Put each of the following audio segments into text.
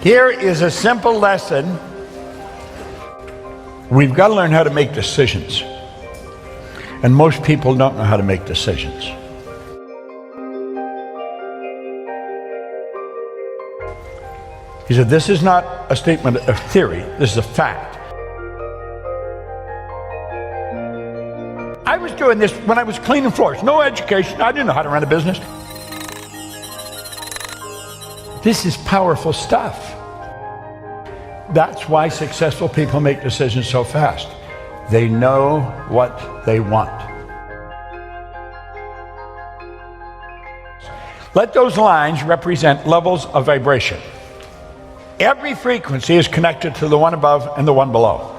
Here is a simple lesson. We've got to learn how to make decisions. And most people don't know how to make decisions. He said, this is not a statement of theory, this is a fact. I was doing this when I was cleaning floors. No education, I didn't know how to run a business. This is powerful stuff. That's why successful people make decisions so fast. They know what they want. Let those lines represent levels of vibration. Every frequency is connected to the one above and the one below.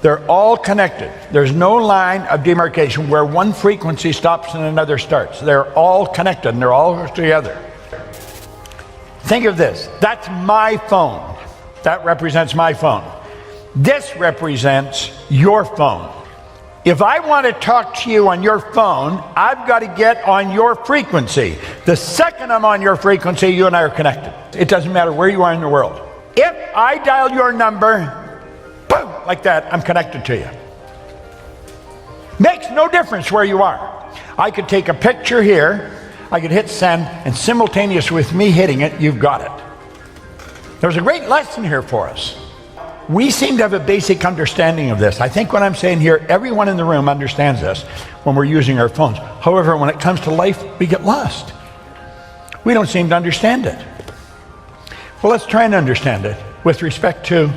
They're all connected. There's no line of demarcation where one frequency stops and another starts. They're all connected and they're all together. Think of this. That's my phone. That represents my phone. This represents your phone. If I want to talk to you on your phone, I've got to get on your frequency. The second I'm on your frequency, you and I are connected. It doesn't matter where you are in the world. If I dial your number, boom, like that, I'm connected to you. Makes no difference where you are. I could take a picture here, I could hit send, and simultaneous with me hitting it, you've got it. There's a great lesson here for us. We seem to have a basic understanding of this. I think what I'm saying here, everyone in the room understands this when we're using our phones. However, when it comes to life, we get lost. We don't seem to understand it. Well, let's try and understand it with respect to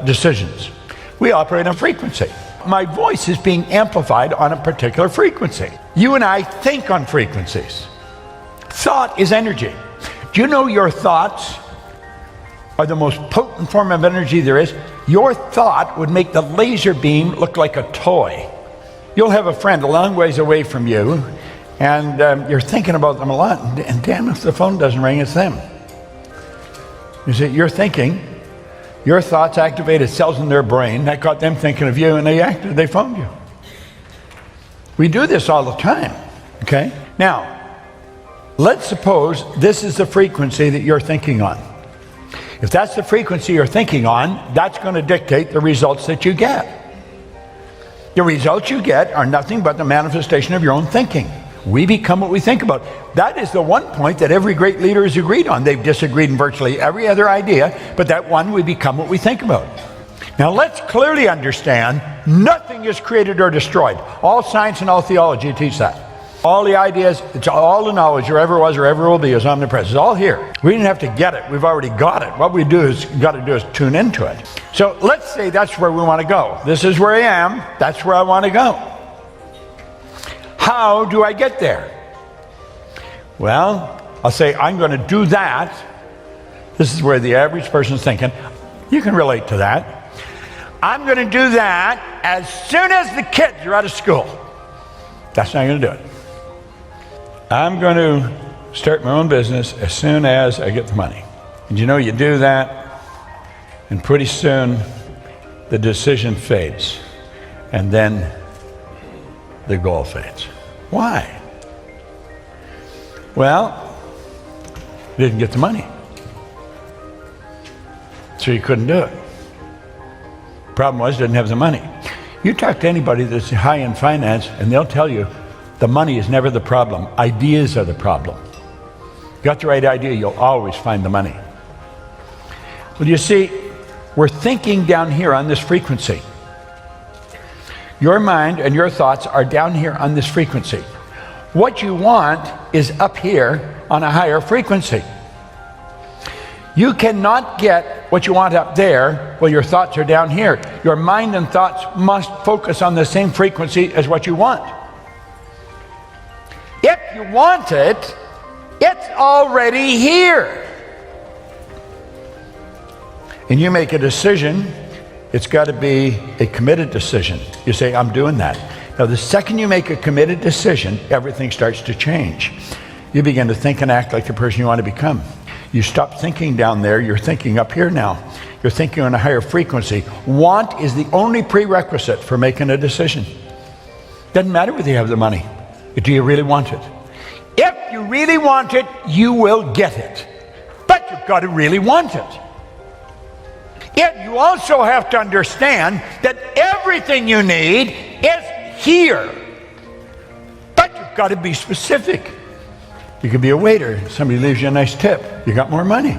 decisions. We operate on frequency. My voice is being amplified on a particular frequency. You and I think on frequencies. Thought is energy. Do you know your thoughts are the most potent form of energy there is? Your thought would make the laser beam look like a toy. You'll have a friend a long ways away from you, and you're thinking about them a lot, and damn if the phone doesn't ring, it's them. You see, you're thinking, your thoughts activated cells in their brain, that got them thinking of you, and they phoned you. We do this all the time, okay? Now, let's suppose this is the frequency that you're thinking on. If that's the frequency you're thinking on, that's going to dictate the results that you get. The results you get are nothing but the manifestation of your own thinking. We become what we think about. That is the one point that every great leader has agreed on. They've disagreed in virtually every other idea, but that one, we become what we think about. Now let's clearly understand, nothing is created or destroyed. All science and all theology teach that. All the ideas, it's all the knowledge there ever was or ever will be is omnipresent. It's all here. We didn't have to get it. We've already got it. What we got to do is tune into it. So let's say that's where we want to go. This is where I am. That's where I want to go. How do I get there? Well, I'll say I'm going to do that. This is where the average person's thinking. You can relate to that. I'm going to do that as soon as the kids are out of school. That's not going to do it. I'm going to start my own business as soon as I get the money. And you know, you do that, and pretty soon the decision fades, and then the goal fades. Why? Well, you didn't get the money, so you couldn't do it. Problem was, you didn't have the money. You talk to anybody that's high in finance, and they'll tell you the money is never the problem. Ideas are the problem. You got the right idea, you'll always find the money. Well, you see, we're thinking down here on this frequency. Your mind and your thoughts are down here on this frequency. What you want is up here on a higher frequency. You cannot get what you want up there while your thoughts are down here. Your mind and thoughts must focus on the same frequency as what you want. If you want it, it's already here. And you make a decision, it's got to be a committed decision. You say, I'm doing that. Now, the second you make a committed decision, everything starts to change. You begin to think and act like the person you want to become. You stop thinking down there, you're thinking up here now. You're thinking on a higher frequency. Want is the only prerequisite for making a decision. Doesn't matter whether you have the money. Do you really want it? If you really want it, you will get it. But you've got to really want it. Yet you also have to understand that everything you need is here. But you've got to be specific. You could be a waiter. Somebody leaves you a nice tip. You got more money.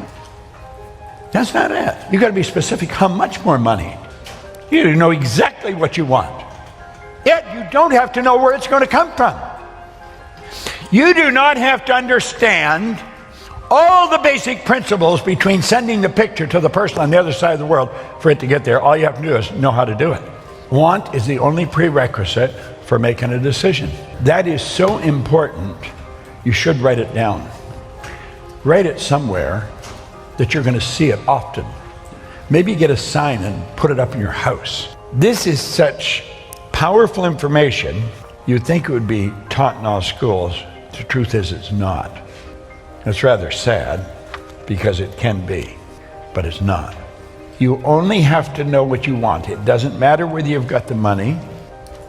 That's not it. You've got to be specific how much more money. You know exactly what you want. Yet you don't have to know where it's going to come from. You do not have to understand all the basic principles between sending the picture to the person on the other side of the world for it to get there. All you have to do is know how to do it. Want is the only prerequisite for making a decision. That is so important, you should write it down. Write it somewhere that you're going to see it often. Maybe get a sign and put it up in your house. This is such powerful information, you'd think it would be taught in all schools. The truth is it's not. It's rather sad because it can be, but it's not. You only have to know what you want. It doesn't matter whether you've got the money.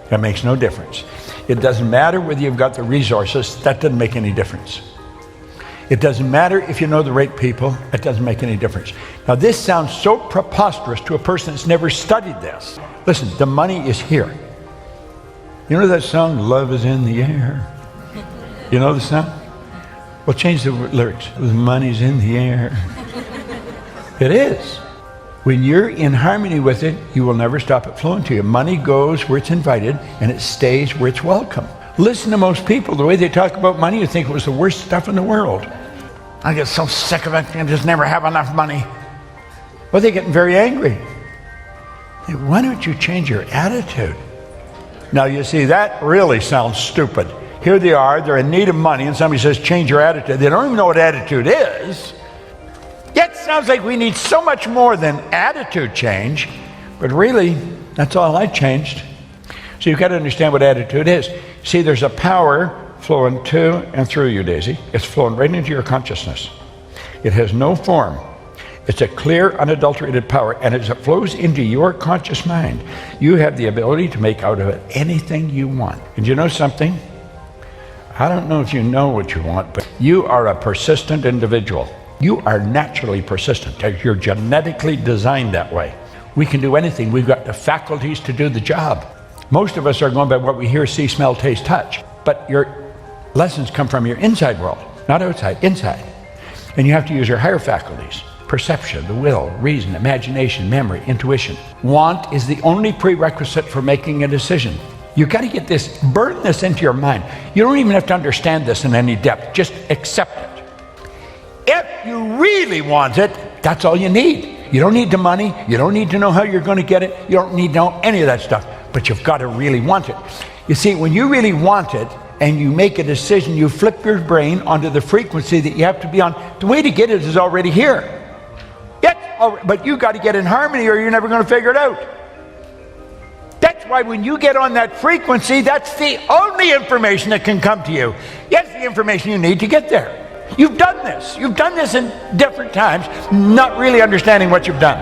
That makes no difference. It doesn't matter whether you've got the resources. That doesn't make any difference. It doesn't matter if you know the right people. It doesn't make any difference. Now this sounds so preposterous to a person that's never studied this. Listen, the money is here. You know that song, Love is in the Air? You know the song? Well, change the lyrics. The money's in the air. It is. When you're in harmony with it, you will never stop it flowing to you. Money goes where it's invited, and it stays where it's welcome. Listen to most people. The way they talk about money, you think it was the worst stuff in the world. I get so sick of it. I just never have enough money. Well, they're getting very angry. Hey, why don't you change your attitude? Now, you see, that really sounds stupid. Here they are, they're in need of money, and somebody says, change your attitude. They don't even know what attitude is. Yet it sounds like we need so much more than attitude change, but really, that's all I changed. So you've got to understand what attitude is. See, there's a power flowing to and through you, Daisy. It's flowing right into your consciousness. It has no form. It's a clear, unadulterated power, and as it flows into your conscious mind, you have the ability to make out of it anything you want. And you know something? I don't know if you know what you want, but you are a persistent individual. You are naturally persistent. You're genetically designed that way. We can do anything. We've got the faculties to do the job. Most of us are going by what we hear, see, smell, taste, touch. But your lessons come from your inside world, not outside, inside. And you have to use your higher faculties. Perception, the will, reason, imagination, memory, intuition. Want is the only prerequisite for making a decision. You've got to get this, burn this into your mind. You don't even have to understand this in any depth. Just accept it. If you really want it, that's all you need. You don't need the money. You don't need to know how you're going to get it. You don't need to know any of that stuff. But you've got to really want it. You see, when you really want it and you make a decision, you flip your brain onto the frequency that you have to be on. The way to get it is already here. But you've got to get in harmony or you're never going to figure it out. That's why when you get on that frequency, that's the only information that can come to you. Yes, the information you need to get there. You've done this. You've done this in different times, not really understanding what you've done.